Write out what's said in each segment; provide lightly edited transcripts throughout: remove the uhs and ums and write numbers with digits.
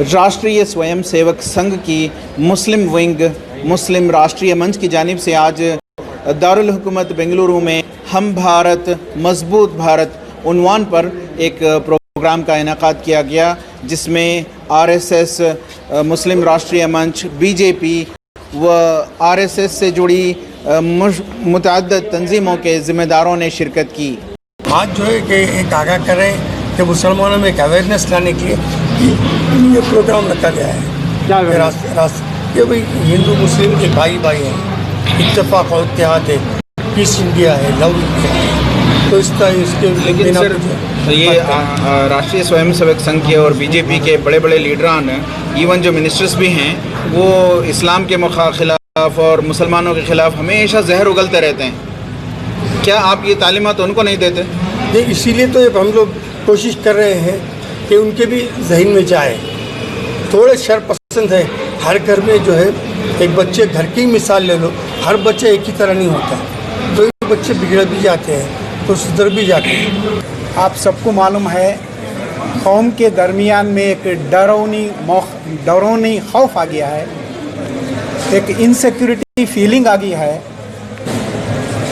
राष्ट्रीय स्वयंसेवक संघ की मुस्लिम विंग मुस्लिम राष्ट्रीय मंच की जानिब से आज दारुल हुकूमत बेंगलुरु में हम भारत मजबूत भारत उन्वान पर एक प्रोग्राम का इनेकाद किया गया, जिसमें आरएसएस, मुस्लिम राष्ट्रीय मंच, बीजेपी व आरएसएस से जुड़ी मुतअद्दिद तंजीमों के ज़िम्मेदारों ने शिरकत की। आज जो है कि एक आगाह करें कि मुसलमानों में एक अवेयरनेस लाने के लिए ये प्रोग्राम रखा गया है। क्या ये भाई हिंदू मुस्लिम के भाई भाई हैं, इत्तेफाक और इत्तेहाद है, पीस इंडिया है, लव इंडिया है। तो इस तरह इसके लेकिन सर ये राष्ट्रीय स्वयंसेवक संघ के और बीजेपी के बड़े बड़े लीडरान, इवन जो मिनिस्टर्स भी हैं, वो इस्लाम के खिलाफ और मुसलमानों के खिलाफ हमेशा जहर उगलते रहते हैं। क्या आप ये तालीमात उनको नहीं देते? ये इसीलिए तो हम लोग कोशिश कर रहे हैं कि उनके भी जहन में जाए। थोड़े शर पसंद है, हर घर में जो है एक बच्चे घर की मिसाल ले लो, हर बच्चे एक ही तरह नहीं होता, तो ये बच्चे बिगड़ भी जाते हैं तो सुधर भी जाते हैं। आप सबको मालूम है कौम के दरमियान में एक डरौनी खौफ आ गया है, एक इनसिक्योरिटी फीलिंग आ गई है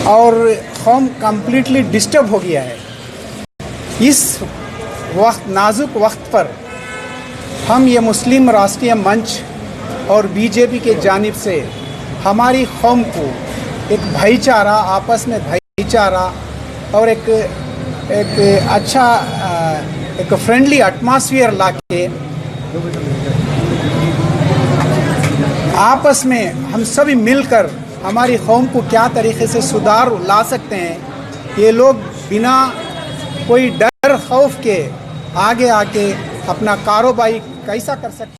और कौम कम्प्लीटली डिस्टर्ब हो गया है। इस वक्त नाजुक वक्त पर हम ये मुस्लिम राष्ट्रीय मंच और बीजेपी के जानिब से हमारी कौम को एक भाईचारा, आपस में भाईचारा और एक अच्छा एक फ्रेंडली एटमॉस्फेयर लाके आपस में हम सभी मिलकर हमारी कौम को क्या तरीके से सुधार ला सकते हैं, ये लोग बिना कोई डर खौफ के आगे आके अपना कारोबार कैसा कर सकते हैं।